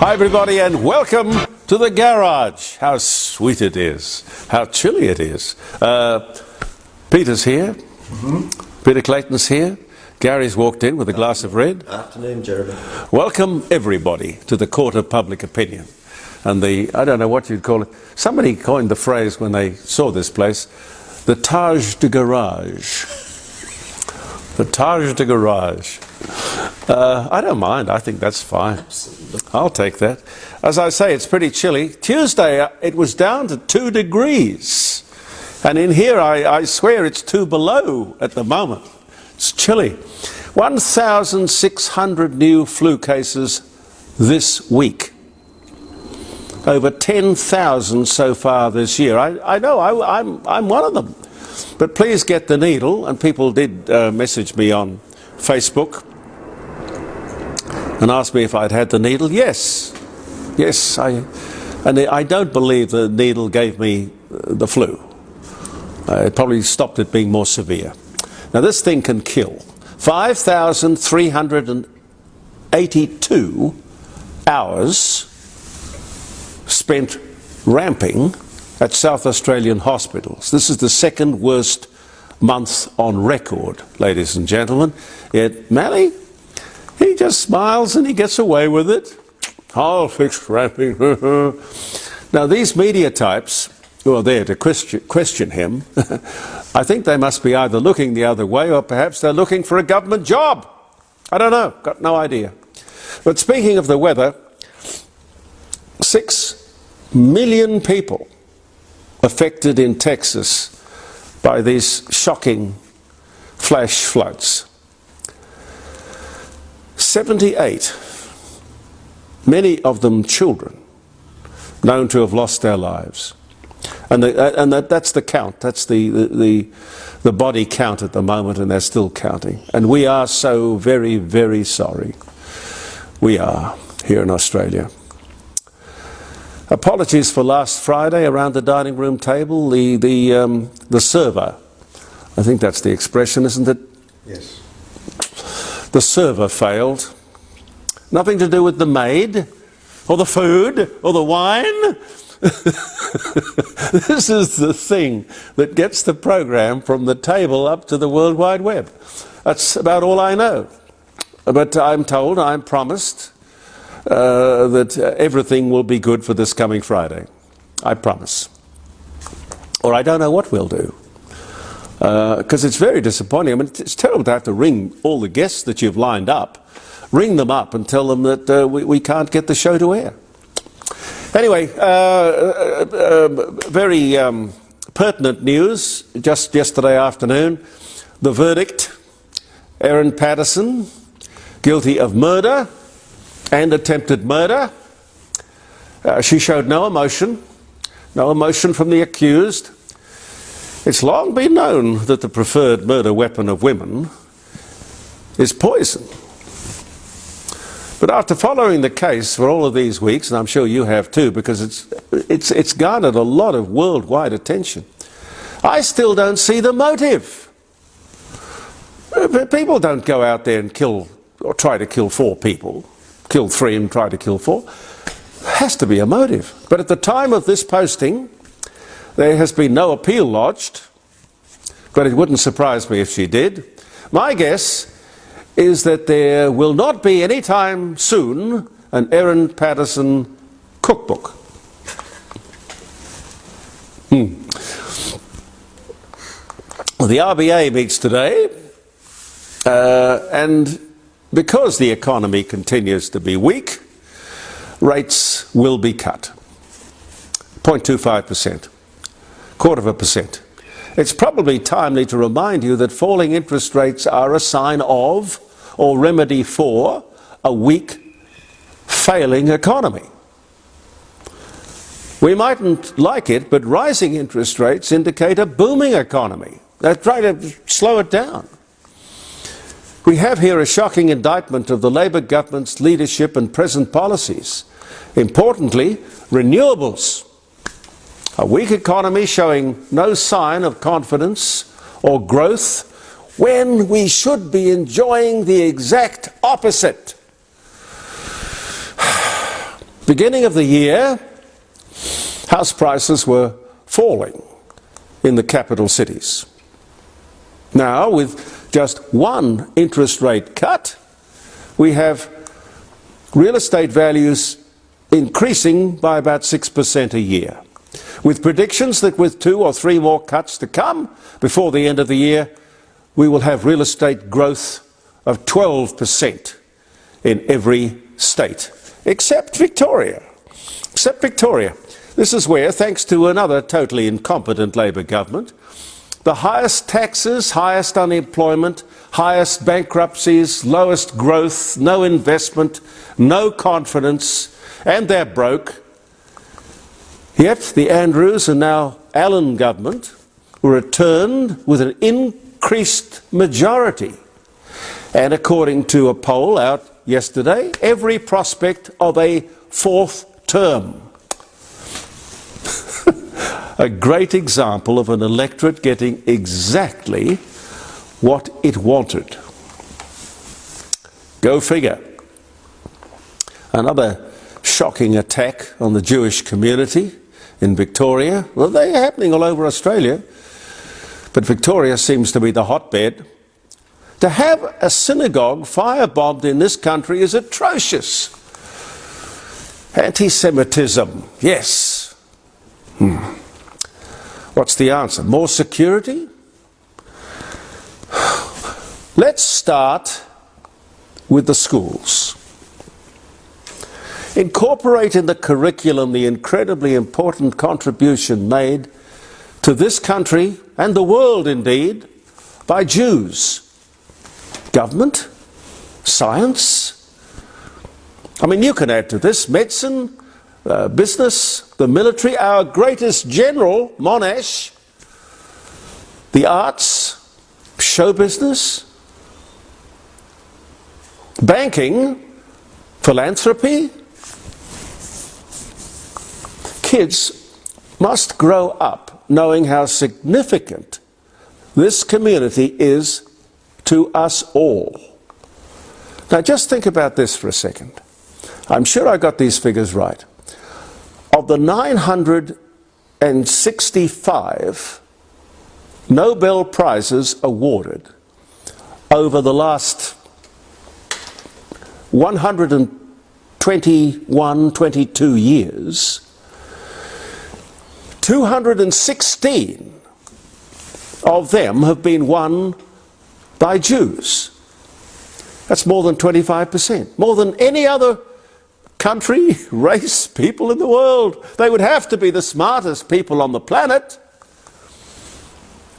Hi everybody and welcome to the garage. How sweet it is. How chilly it is. Peter's here. Peter Clayton's here. Gary's walked in with a glass of red. Afternoon, Jeremy. Welcome everybody to the court of public opinion. And I don't know what you'd call it. Somebody coined the phrase when they saw this place, the Taj de Garage. The Taj de Garage. I don't mind. I think that's fine. Absolutely. I'll take that. As I say, it's pretty chilly. Tuesday, it was down to 2 degrees. And in here, I swear it's 2 below at the moment. It's chilly. 1,600 new flu cases this week. Over 10,000 so far this year. I know, I'm one of them. But please get the needle. And people did message me on Facebook and asked me if I'd had the needle. Yes, and I don't believe the needle gave me the flu. It probably stopped it being more severe. Now this thing can kill. 5,382 hours spent ramping at South Australian hospitals. This is the second worst month on record, ladies and gentlemen. Yet Mally, he just smiles and he gets away with it. I'll fix ramping. Now these media types who are there to question him, I think they must be either looking the other way or perhaps they're looking for a government job. I don't know, got no idea. But speaking of the weather, 6 million people affected in Texas by these shocking flash floods. 78, many of them children, known to have lost their lives. And that's the count, that's the body count at the moment, and they're still counting. And we are so very, very sorry. We are, here in Australia. Apologies for last Friday around the dining room table, the server, I think that's the expression, isn't it? Yes. The server failed. Nothing to do with the maid, or the food, or the wine. This is the thing that gets the program from the table up to the World Wide Web. That's about all I know. But I'm told, I'm promised, that everything will be good for this coming Friday. I promise. Or I don't know what we'll do. Because it's very disappointing. I mean, it's terrible to have to ring all the guests that you've lined up, ring them up and tell them that we can't get the show to air. Anyway, very pertinent news just yesterday afternoon. The verdict, Erin Patterson, guilty of murder and attempted murder. She showed no emotion from the accused. It's long been known that the preferred murder weapon of women is poison. But after following the case for all of these weeks, and I'm sure you have too, because it's garnered a lot of worldwide attention, I still don't see the motive. People don't go out there and kill or try to kill 4 people, kill 3 and try to kill 4. There has to be a motive. But at the time of this posting, there has been no appeal lodged, but it wouldn't surprise me if she did. My guess is that there will not be any time soon an Erin Patterson cookbook. Well, the RBA meets today, and because the economy continues to be weak, rates will be cut. 0.25%. 0.25%. It's probably timely to remind you that falling interest rates are a sign of, or remedy for, a weak, failing economy. We mightn't like it, but rising interest rates indicate a booming economy. They're trying to slow it down. We have here a shocking indictment of the Labor government's leadership and present policies. Importantly, renewables. A weak economy showing no sign of confidence or growth when we should be enjoying the exact opposite. Beginning of the year, house prices were falling in the capital cities. Now, with just one interest rate cut, we have real estate values increasing by about 6% a year, with predictions that with 2 or 3 more cuts to come before the end of the year, we will have real estate growth of 12% in every state, except Victoria. Except Victoria. This is where, thanks to another totally incompetent Labor government, the highest taxes, highest unemployment, highest bankruptcies, lowest growth, no investment, no confidence, and they're broke. Yet the Andrews and now Allen government were returned with an increased majority. And according to a poll out yesterday, every prospect of a 4th term. A great example of an electorate getting exactly what it wanted. Go figure. Another shocking attack on the Jewish community in Victoria. Well, they're happening all over Australia, but Victoria seems to be the hotbed. To have a synagogue firebombed in this country is atrocious. Anti-Semitism, yes. What's the answer? More security? Let's start with the schools. Incorporate in the curriculum the incredibly important contribution made to this country and the world indeed by Jews. Government, science. I mean, you can add to this medicine, business, the military, our greatest general, Monash, the arts, show business, banking, philanthropy. Kids must grow up knowing how significant this community is to us all. Now just think about this for a second. I'm sure I got these figures right. Of the 965 Nobel Prizes awarded over the last 22 years, 216 of them have been won by Jews. That's more than 25%, more than any other country, race, people in the world. They would have to be the smartest people on the planet.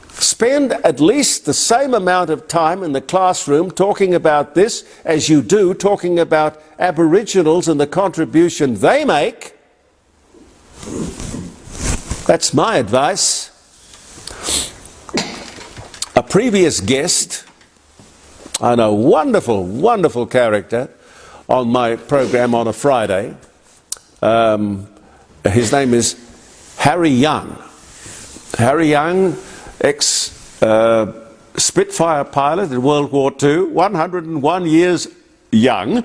Spend at least the same amount of time in the classroom talking about this as you do talking about Aboriginals and the contribution they make. That's my advice. A previous guest, and a wonderful, wonderful character on my program on a Friday. His name is Harry Young. Harry Young, ex-Spitfire pilot in World War II, 101 years young,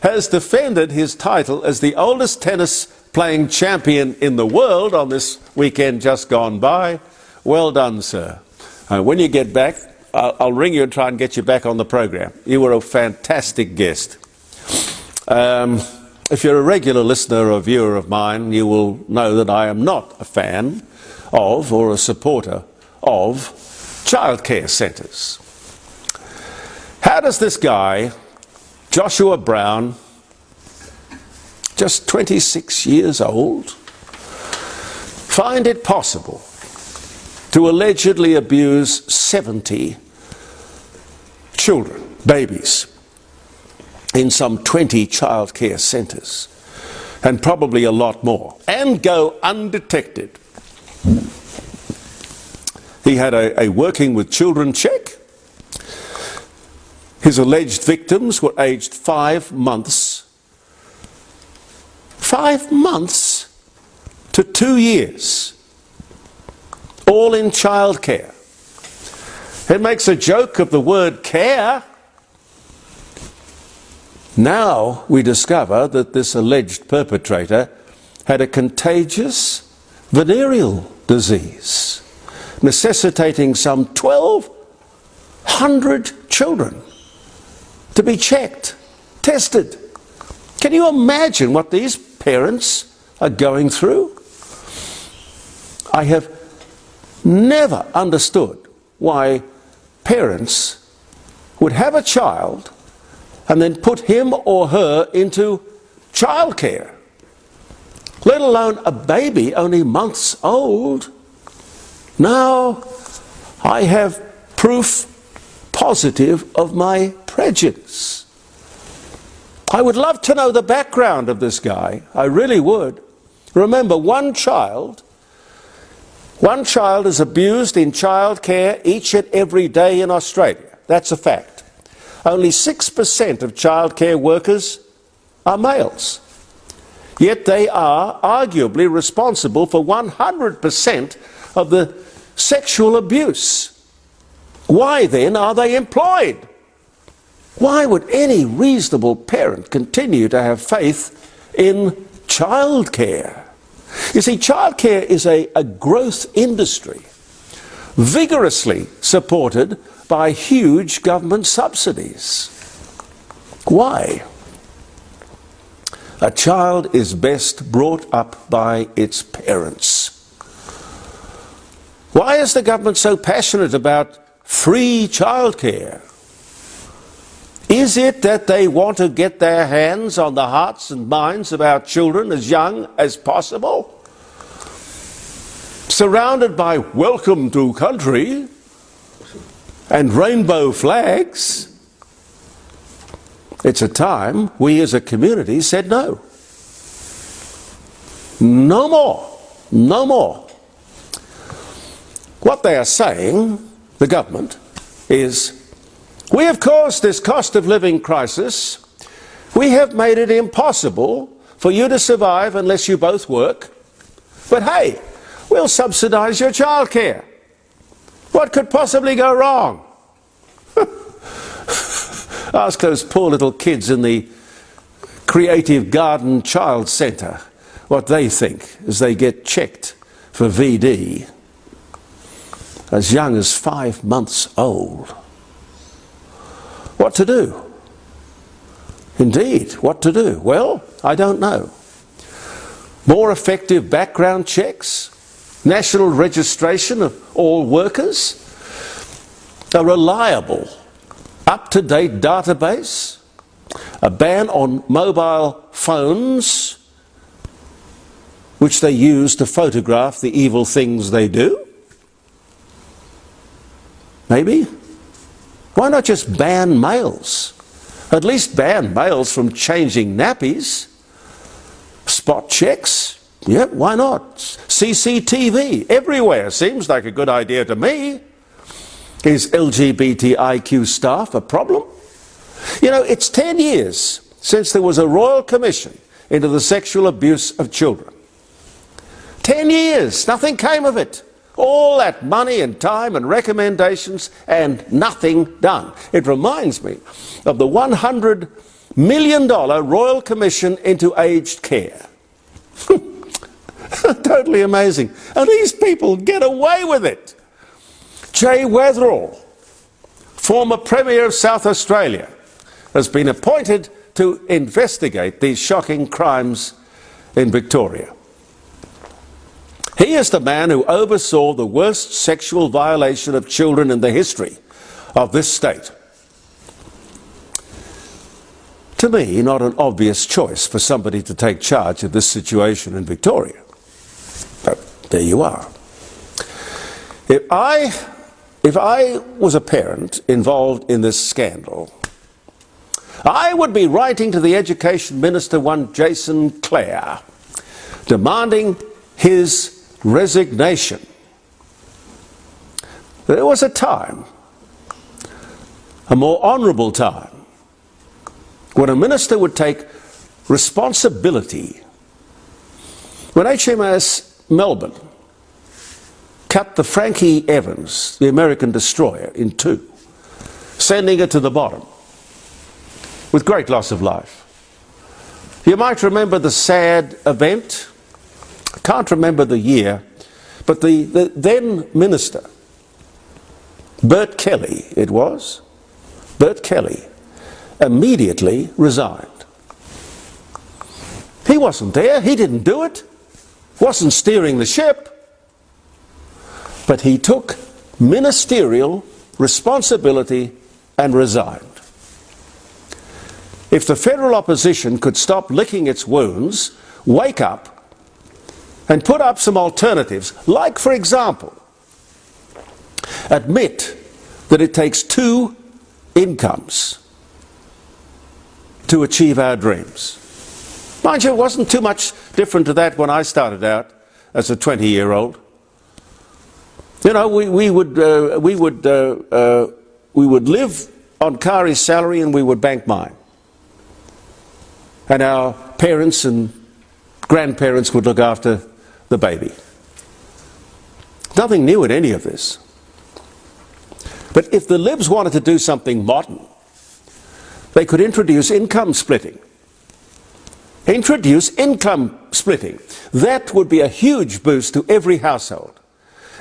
has defended his title as the oldest tennis playing champion in the world on this weekend just gone by. Well done, sir. When you get back, I'll ring you and try and get you back on the program. You were a fantastic guest. If you're a regular listener or viewer of mine, you will know that I am not a fan of or a supporter of childcare centres. How does this guy, Joshua Brown, just 26 years old, find it possible to allegedly abuse 70 children, babies, in some 20 childcare centres, and probably a lot more, and go undetected? He had a working with children check. His alleged victims were aged 5 months. 5 months to 2 years. All in childcare. It makes a joke of the word care. Now we discover that this alleged perpetrator had a contagious venereal disease, necessitating some 1,200 children to be checked, tested. Can you imagine what these parents are going through? I have never understood why parents would have a child and then put him or her into childcare, let alone a baby only months old. Now I have proof positive of my prejudice. I would love to know the background of this guy. I really would. Remember, one child is abused in childcare each and every day in Australia. That's a fact. Only 6% of childcare workers are males. Yet they are arguably responsible for 100% of the sexual abuse. Why then are they employed? Why would any reasonable parent continue to have faith in childcare? You see, childcare is a growth industry, vigorously supported by huge government subsidies. Why? A child is best brought up by its parents. Why is the government so passionate about free childcare? Is it that they want to get their hands on the hearts and minds of our children as young as possible? Surrounded by welcome to country and rainbow flags, it's a time we as a community said no. No more. No more. What they are saying, the government, is, we have caused this cost of living crisis. We have made it impossible for you to survive unless you both work. But hey, we'll subsidise your childcare. What could possibly go wrong? Ask those poor little kids in the Creative Garden Child Centre what they think as they get checked for VD as young as 5 months old. What to do? Indeed, what to do? Well, I don't know. More effective background checks, national registration of all workers, a reliable, up-to-date database, a ban on mobile phones, which they use to photograph the evil things they do? Maybe? Why not just ban males? At least ban males from changing nappies. Spot checks? Yeah, why not? CCTV everywhere seems like a good idea to me. Is LGBTIQ staff a problem? You know, it's 10 years since there was a royal commission into the sexual abuse of children. 10 years, nothing came of it. All that money and time and recommendations and nothing done. It reminds me of the $100 million Royal Commission into aged care. Totally amazing. And these people get away with it. Jay Weatherall, former Premier of South Australia, has been appointed to investigate these shocking crimes in Victoria. He is the man who oversaw the worst sexual violation of children in the history of this state. To me, not an obvious choice for somebody to take charge of this situation in Victoria. But there you are. If I was a parent involved in this scandal, I would be writing to the Education Minister, one Jason Clare, demanding his resignation. There was a time, a more honourable time, when a minister would take responsibility. When HMAS Melbourne cut the Frankie Evans, the American destroyer, in two, sending it to the bottom, with great loss of life. You might remember the sad event, I can't remember the year, but the then minister, Bert Kelly it was, Bert Kelly, immediately resigned. He wasn't there, he didn't do it, wasn't steering the ship, but he took ministerial responsibility and resigned. If the federal opposition could stop licking its wounds, wake up and put up some alternatives, like, for example, admit that it takes 2 incomes to achieve our dreams. Mind you, it wasn't too much different to that when I started out as a 20-year-old. You know, we would live on Kari's salary and we would bank mine. And our parents and grandparents would look after the baby. Nothing new in any of this. But if the Libs wanted to do something modern, they could introduce income splitting. Introduce income splitting. That would be a huge boost to every household.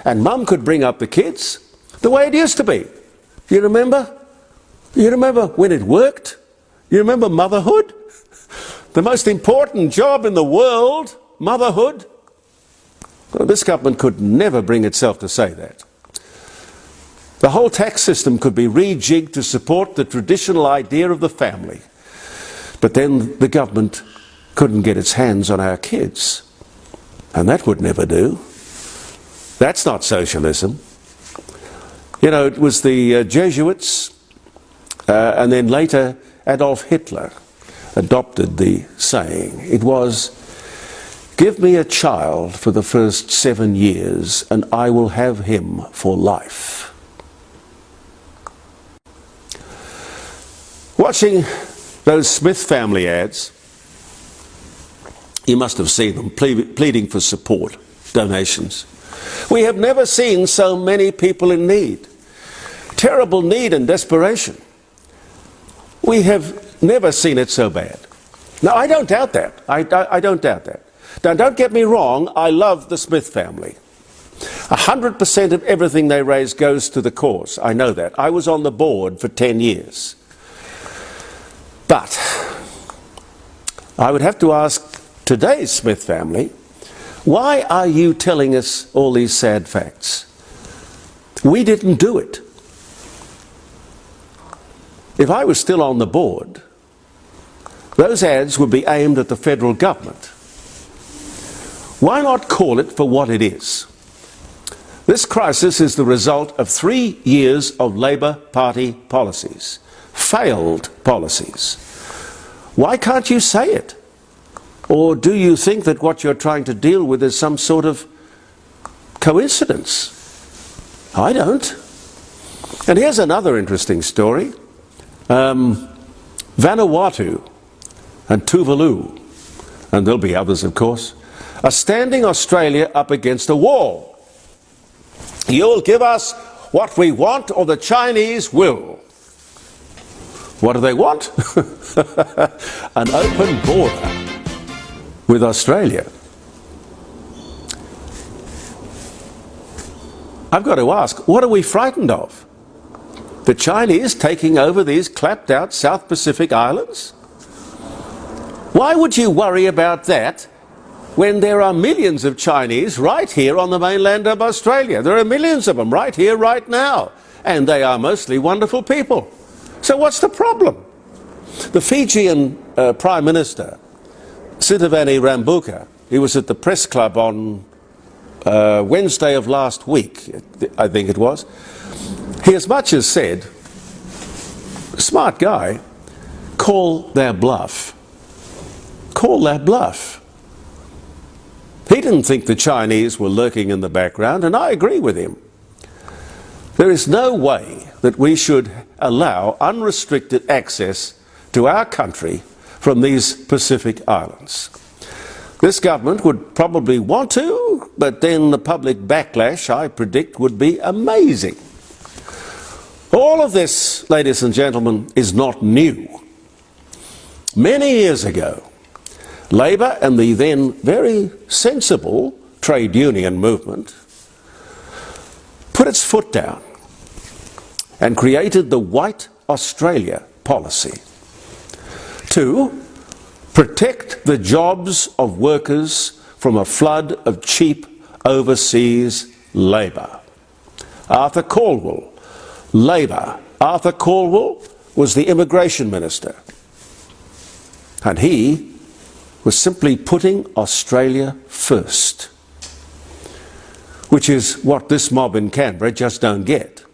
And mum could bring up the kids the way it used to be. You remember? You remember when it worked? You remember motherhood? The most important job in the world, motherhood. Well, this government could never bring itself to say that. The whole tax system could be rejigged to support the traditional idea of the family. But then the government couldn't get its hands on our kids. And that would never do. That's not socialism. You know, it was the Jesuits and then later Adolf Hitler adopted the saying. It was, "Give me a child for the first 7 years and I will have him for life." Watching those Smith family ads, you must have seen them pleading for support, donations. We have never seen so many people in need. Terrible need and desperation. We have never seen it so bad. Now, I don't doubt that. I don't doubt that. Now, don't get me wrong, I love the Smith family. 100% of everything they raise goes to the cause. I know that. I was on the board for 10 years. But I would have to ask today's Smith family, why are you telling us all these sad facts? We didn't do it. If I was still on the board, those ads would be aimed at the federal government. Why not call it for what it is? This crisis is the result of 3 years of Labour Party policies, failed policies. Why can't you say it? Or do you think that what you're trying to deal with is some sort of coincidence? I don't. And here's another interesting story. Vanuatu and Tuvalu, and there'll be others of course, are standing Australia up against a wall. You'll give us what we want or the Chinese will. What do they want? An open border with Australia. I've got to ask, what are we frightened of? The Chinese taking over these clapped out South Pacific islands? Why would you worry about that when there are millions of Chinese right here on the mainland of Australia? There are millions of them right here, right now. And they are mostly wonderful people. So what's the problem? The Fijian Prime Minister, Sitivani Rabuka, he was at the press club on Wednesday of last week, I think it was. He as much as said, smart guy, call their bluff. Call their bluff. He didn't think the Chinese were lurking in the background, and I agree with him. There is no way that we should allow unrestricted access to our country from these Pacific islands. This government would probably want to, but then the public backlash, I predict, would be amazing. All of this, ladies and gentlemen, is not new. Many years ago, Labour and the then very sensible trade union movement put its foot down and created the White Australia policy to protect the jobs of workers from a flood of cheap overseas labour. Arthur Caldwell, Labour. Arthur Caldwell was the immigration minister, and he was simply putting Australia first, which is what this mob in Canberra just don't get.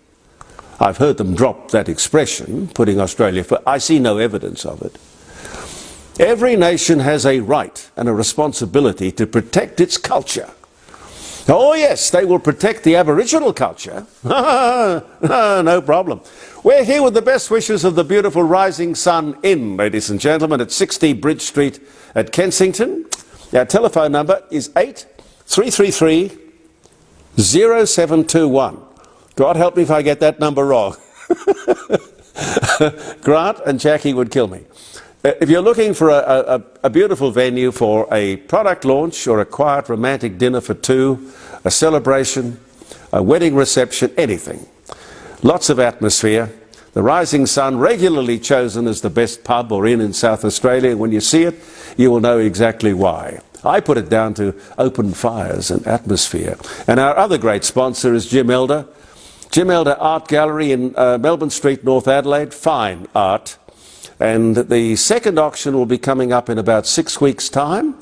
I've heard them drop that expression, putting Australia first. I see no evidence of it. Every nation has a right and a responsibility to protect its culture. Oh yes, they will protect the Aboriginal culture. No problem. We're here with the best wishes of the beautiful Rising Sun Inn, ladies and gentlemen, at 60 Bridge Street at Kensington. Our telephone number is 8333 0721. God help me if I get that number wrong. Grant and Jackie would kill me. If you're looking for a beautiful venue for a product launch or a quiet romantic dinner for two, a celebration, a wedding reception, anything, lots of atmosphere. The Rising Sun, regularly chosen as the best pub or inn in South Australia. When you see it, you will know exactly why. I put it down to open fires and atmosphere. And our other great sponsor is Jim Elder. Jim Elder Art Gallery in Melbourne Street, North Adelaide. Fine art. And the second auction will be coming up in about 6 weeks' time.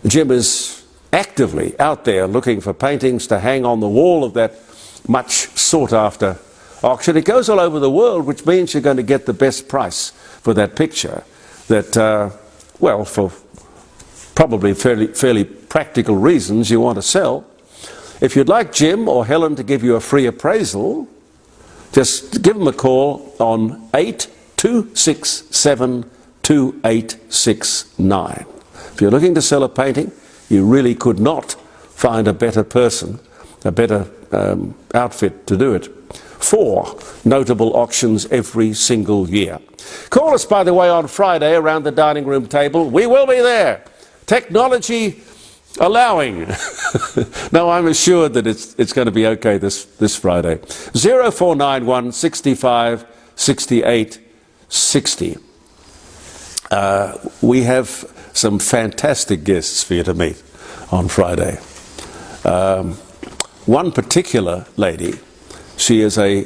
Jim is actively out there looking for paintings to hang on the wall of that much sought-after auction. It goes all over the world, which means you're going to get the best price for that picture that, well, for probably fairly practical reasons you want to sell. If you'd like Jim or Helen to give you a free appraisal, just give them a call on 8267 2869. If you're looking to sell a painting, you really could not find a better person, a better outfit to do it. 4 notable auctions every single year. Call us, by the way, on Friday around the dining room table. We will be there. Technology allowing. No, I'm assured that it's going to be okay this Friday. 0491 65 68 60. We have some fantastic guests for you to meet on Friday. One particular lady, she is a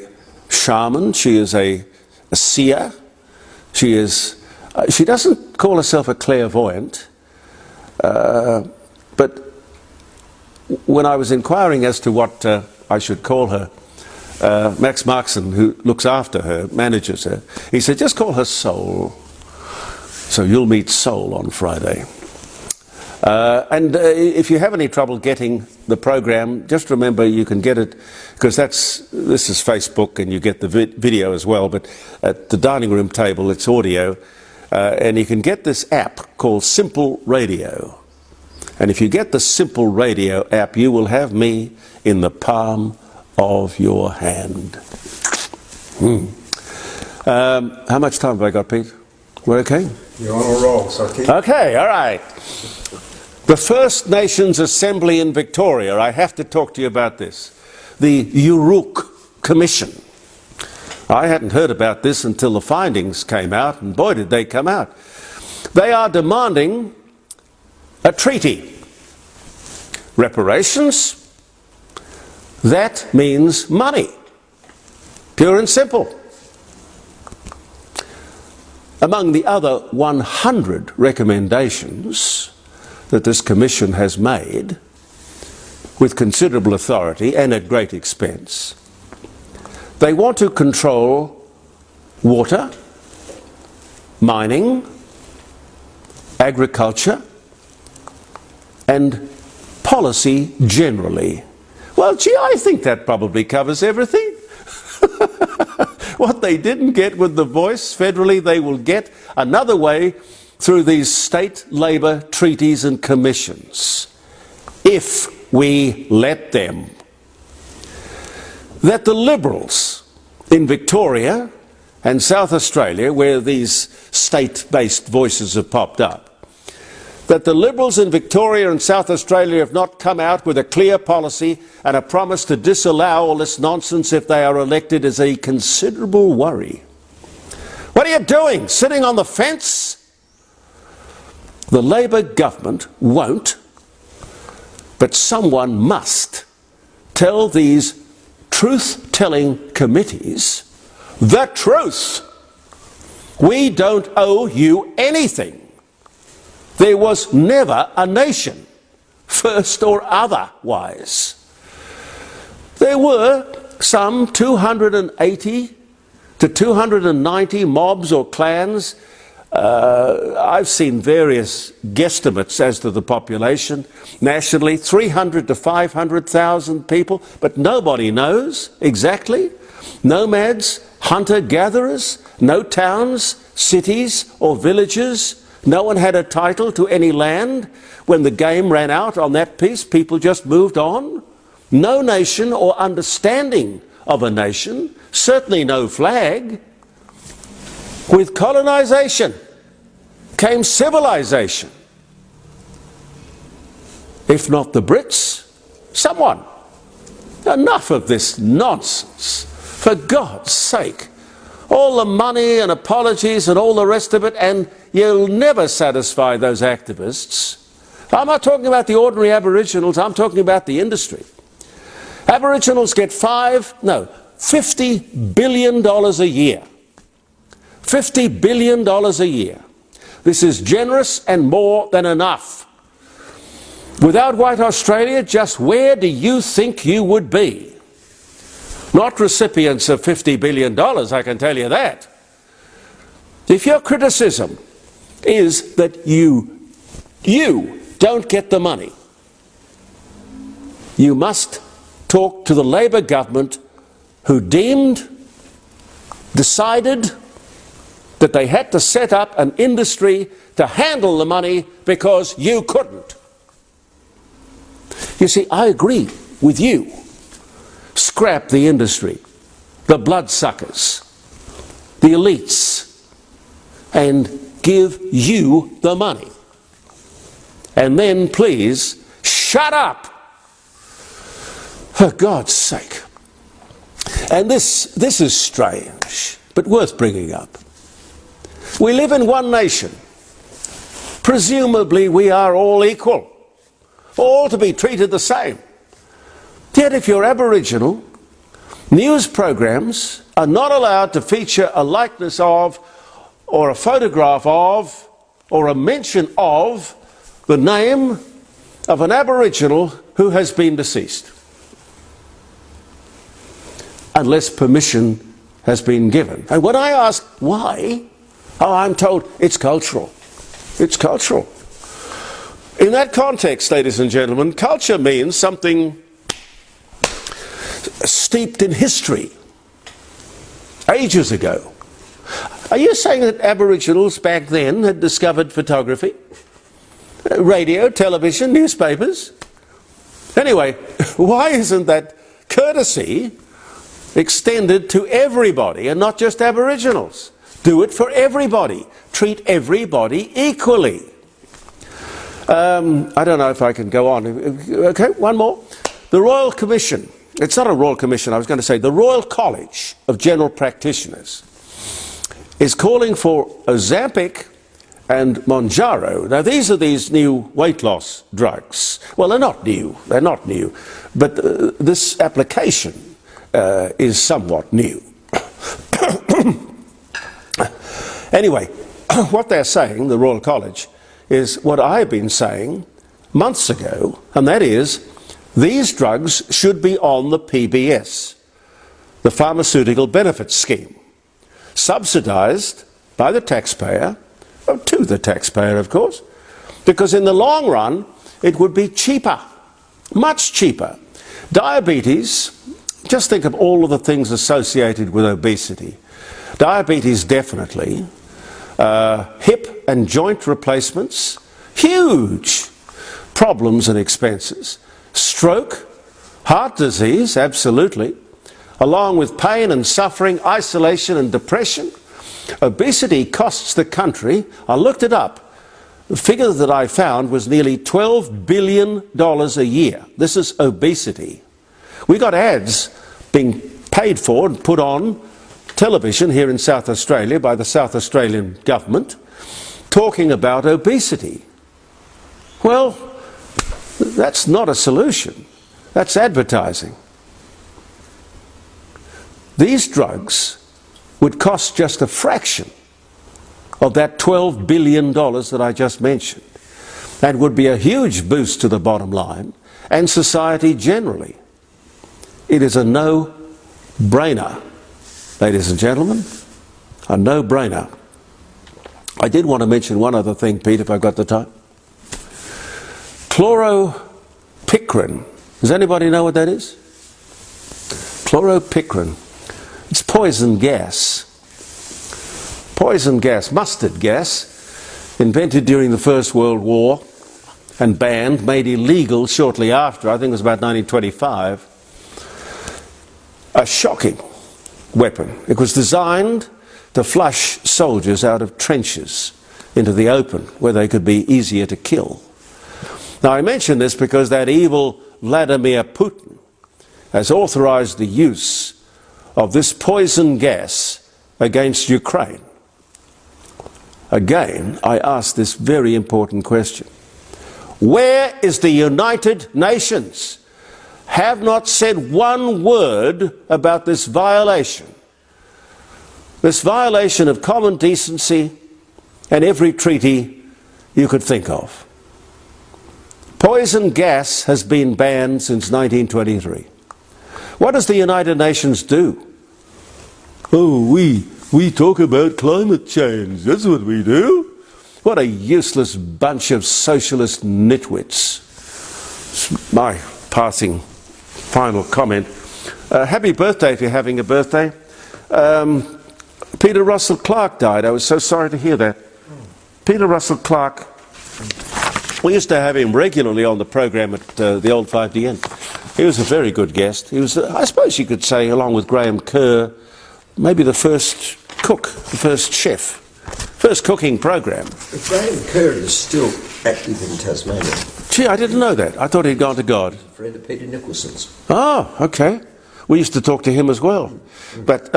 shaman, she is a seer, she doesn't call herself a clairvoyant, but when I was inquiring as to what I should call her, Max Markson, who looks after her, manages her, he said, just call her Soul. So you'll meet Soul on Friday. And if you have any trouble getting the program, just remember you can get it, because this is Facebook and you get the video as well, but at the dining room table it's audio, and you can get this app called Simple Radio. And if you get the Simple Radio app, you will have me in the palm of your hand. How much time have I got, Pete? We're okay? You're on a roll, so keep... Okay, all right. The First Nations Assembly in Victoria, I have to talk to you about this. The Uruk Commission. I hadn't heard about this until the findings came out, and boy did they come out. They are demanding a treaty. Reparations, that means money. Pure and simple. Among the other 100 recommendations that this commission has made, with considerable authority and at great expense, they want to control water, mining, agriculture, and policy generally. Well, gee, I think that probably covers everything. What they didn't get with the voice federally, they will get another way through these state labour treaties and commissions, if we let them. That the Liberals in Victoria and South Australia, where these state-based voices have popped up, that the Liberals in Victoria and South Australia have not come out with a clear policy and a promise to disallow all this nonsense if they are elected is a considerable worry. What are you doing? Sitting on the fence? The Labor government won't, but someone must tell these truth-telling committees the truth. We don't owe you anything. There was never a nation, first or otherwise. There were some 280 to 290 mobs or clans. I've seen various guesstimates as to the population nationally, 300 to 500,000 people, but nobody knows exactly. Nomads, hunter-gatherers, no towns, cities or villages. No one had a title to any land. When the game ran out on that piece, people just moved on. No nation or understanding of a nation, certainly no flag. With colonization came civilization. If not the Brits, someone. Enough of this nonsense, for God's sake. All the money and apologies and all the rest of it, and you'll never satisfy those activists. I'm not talking about the ordinary Aboriginals, I'm talking about the industry. Aboriginals get $50 billion a year. $50 billion a year. This is generous and more than enough. Without white Australia, just where do you think you would be? Not recipients of $50 billion, I can tell you that. If your criticism is that you don't get the money, you must talk to the Labor government who decided that they had to set up an industry to handle the money because you couldn't. You see, I agree with you. Scrap the industry, the bloodsuckers, the elites, and give you the money. And then please shut up, for God's sake. And this is strange, but worth bringing up. We live in one nation. Presumably we are all equal, all to be treated the same. Yet if you're Aboriginal, news programs are not allowed to feature a likeness of, or a photograph of, or a mention of the name of an Aboriginal who has been deceased, unless permission has been given. And when I ask why, I'm told it's cultural. It's cultural. In that context, ladies and gentlemen, culture means something steeped in history, ages ago. Are you saying that Aboriginals back then had discovered photography, radio, television, newspapers? Anyway, why isn't that courtesy extended to everybody and not just Aboriginals? Do it for everybody. Treat everybody equally. I don't know if I can go on. Okay, one more. The Royal Commission. It's not a Royal Commission, I was going to say the Royal College of General Practitioners is calling for Ozempic and Mounjaro. Now these are these new weight loss drugs. Well, they're not new, but this application is somewhat new. Anyway, what they're saying, the Royal College, is what I've been saying months ago, and that is these drugs should be on the PBS, the Pharmaceutical Benefits Scheme, subsidised by the taxpayer, to the taxpayer of course, because in the long run it would be cheaper, much cheaper. Diabetes, just think of all of the things associated with obesity. Diabetes definitely, hip and joint replacements, huge problems and expenses. Stroke, heart disease, absolutely. along with pain and suffering, isolation and depression. Obesity costs the country, I looked it up, the figure that I found was nearly $12 billion a year. This is obesity. We got ads being paid for and put on television here in South Australia by the South Australian government talking about obesity. Well, that's not a solution. That's advertising. These drugs would cost just a fraction of that $12 billion that I just mentioned, and would be a huge boost to the bottom line and society generally. It is a no-brainer, ladies and gentlemen, a no-brainer. I did want to mention one other thing, Pete, if I've got the time. Chloropicrin. Does anybody know what that is? Chloropicrin. It's poison gas. Poison gas, mustard gas, invented during the First World War and banned, made illegal shortly after, I think it was about 1925. A shocking weapon. It was designed to flush soldiers out of trenches into the open where they could be easier to kill. Now I mention this because that evil Vladimir Putin has authorized the use of this poison gas against Ukraine. Again, I ask this very important question. Where is the United Nations? Have not said one word about this violation. This violation of common decency and every treaty you could think of. Poison gas has been banned since 1923. What does the United Nations do? Oh, we talk about climate change. That's what we do. What a useless bunch of socialist nitwits. It's my passing final comment. Happy birthday if you're having a birthday. Peter Russell Clark died. I was so sorry to hear that. Peter Russell Clark, we used to have him regularly on the program at the old 5DN. He was a very good guest. He was, I suppose you could say, along with Graham Kerr, maybe the first cook, the first chef, first cooking program. Graham Kerr is still active in Tasmania. Gee, I didn't know that. I thought he'd gone to God. A friend of Peter Nicholson's. Oh, okay. We used to talk to him as well. But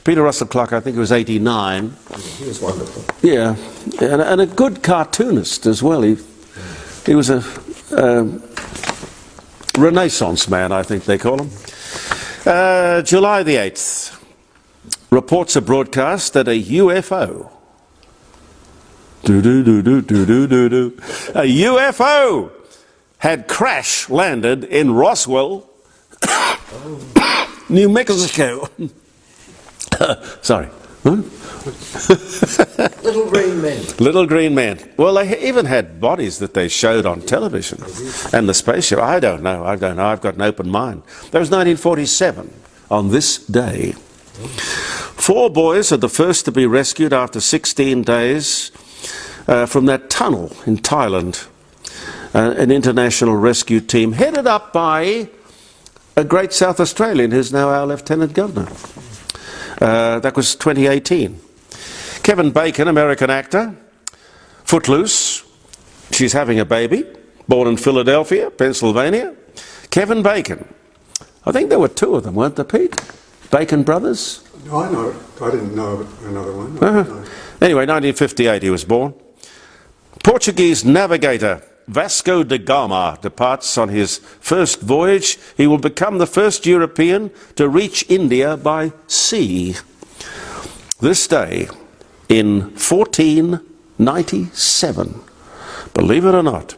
Peter Russell Clark, I think he was 89. He was wonderful. Yeah, and a good cartoonist as well. He was a Renaissance man, I think they call him. July the 8th. Reports are broadcast that a UFO, a UFO had crash landed in Roswell, New Mexico. Sorry. Huh? Little green men. Little green men. Well, they even had bodies that they showed on television. And the spaceship, I don't know. I've got an open mind. That was 1947, on this day. 4 boys are the first to be rescued after 16 days from that tunnel in Thailand. An international rescue team headed up by a great South Australian who's now our Lieutenant Governor. That was 2018. Kevin Bacon, American actor. Footloose. She's having a baby. Born in Philadelphia, Pennsylvania. Kevin Bacon. I think there were 2 of them, weren't there, Pete? Bacon brothers? No, I know. I didn't know another one. Anyway, 1958 he was born. Portuguese navigator Vasco da Gama departs on his first voyage. He will become the first European to reach India by sea. This day in 1497. Believe it or not.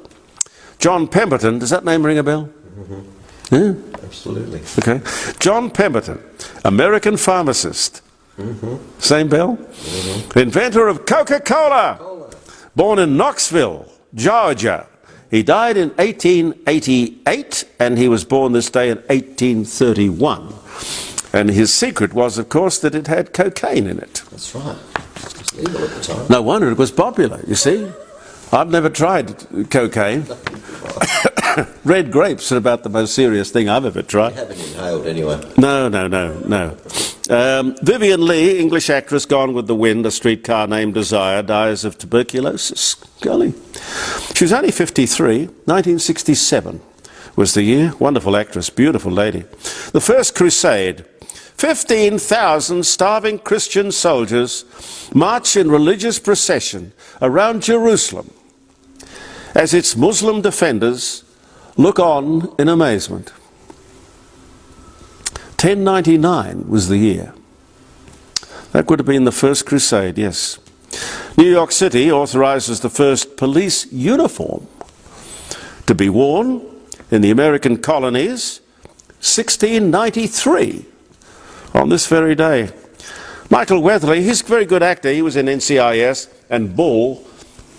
John Pemberton, does that name ring a bell? Mm-hmm. Yeah? Absolutely. Okay. John Pemberton, American pharmacist. Mm-hmm. Same bell? Mm-hmm. Inventor of Coca-Cola. Born in Knoxville, Georgia. He died in 1888 and he was born this day in 1831. And his secret was, of course, that it had cocaine in it. That's right. It was legal at the time. No wonder it was popular, you see. I've never tried cocaine. red grapes are about the most serious thing I've ever tried. You haven't inhaled anyway. No. Vivian Leigh, English actress, Gone with the Wind, A Streetcar Named Desire, dies of tuberculosis. Golly. She was only 53, 1967 was the year. Wonderful actress, beautiful lady. The First Crusade. 15,000 starving Christian soldiers march in religious procession around Jerusalem as its Muslim defenders look on in amazement. 1099 was the year. That would have been the First Crusade, yes. New York City authorises the first police uniform to be worn in the American colonies, 1693, on this very day. Michael Weatherly, he's a very good actor. He was in NCIS and Bull.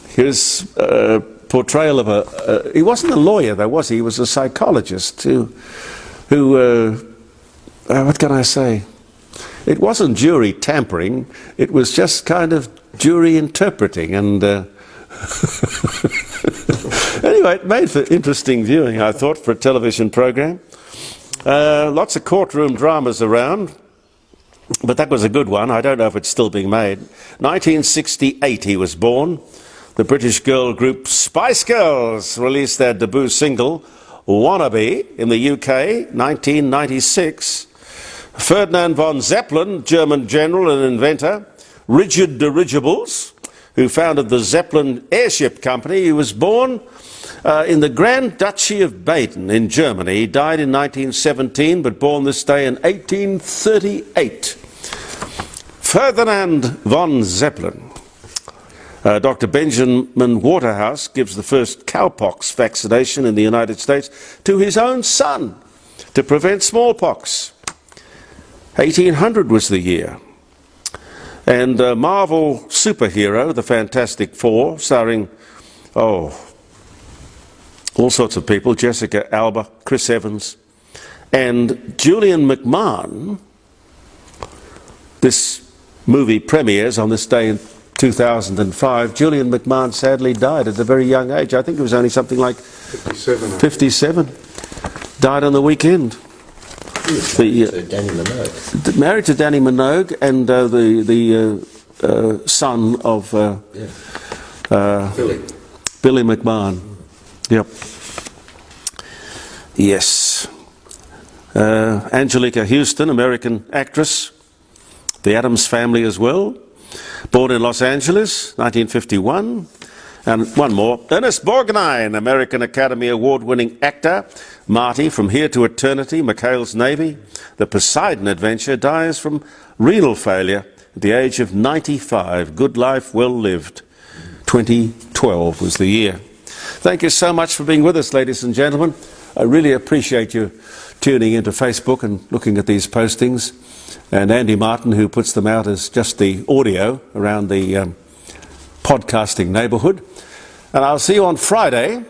His portrayal of he wasn't a lawyer though, was he? He was a psychologist who what can I say? It wasn't jury tampering, it was just kind of jury interpreting, and anyway, it made for interesting viewing, I thought, for a television program. Lots of courtroom dramas around, but that was a good one. I don't know if it's still being made. 1968 he was born. The British girl group Spice Girls released their debut single, Wannabe, in the UK, 1996. Ferdinand von Zeppelin, German general and inventor, rigid dirigibles, who founded the Zeppelin Airship Company. He was born in the Grand Duchy of Baden in Germany. He died in 1917, but born this day in 1838. Ferdinand von Zeppelin. Dr. Benjamin Waterhouse gives the first cowpox vaccination in the United States to his own son to prevent smallpox. 1800 was the year. And Marvel superhero, the Fantastic Four, starring, all sorts of people, Jessica Alba, Chris Evans, and Julian McMahon. This movie premieres on this day in 2005. Julian McMahon sadly died at a very young age. I think it was only something like 57. Died on the weekend. Married to Danny Minogue. Married to Danny Minogue, and the son of Billy McMahon. Yep. Yes. Angelica Houston, American actress. The Addams Family as well. Born in Los Angeles, 1951. And one more. Ernest Borgnine, American Academy Award-winning actor. Marty, From Here to Eternity, McHale's Navy. The Poseidon Adventure, dies from renal failure at the age of 95. Good life well lived. 2012 was the year. Thank you so much for being with us, ladies and gentlemen. I really appreciate you tuning into Facebook and looking at these postings. And Andy Martin, who puts them out as just the audio around the podcasting neighbourhood. And I'll see you on Friday,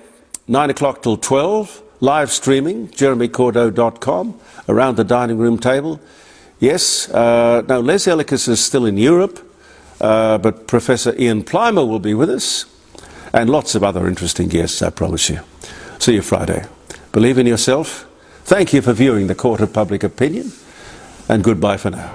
9 o'clock till 12, live streaming, jeremycordeaux.com, around the dining room table. Yes, no, Les Ellicus is still in Europe, but Professor Ian Plimer will be with us, and lots of other interesting guests, I promise you. See you Friday. Believe in yourself. Thank you for viewing the Court of Public Opinion, and goodbye for now.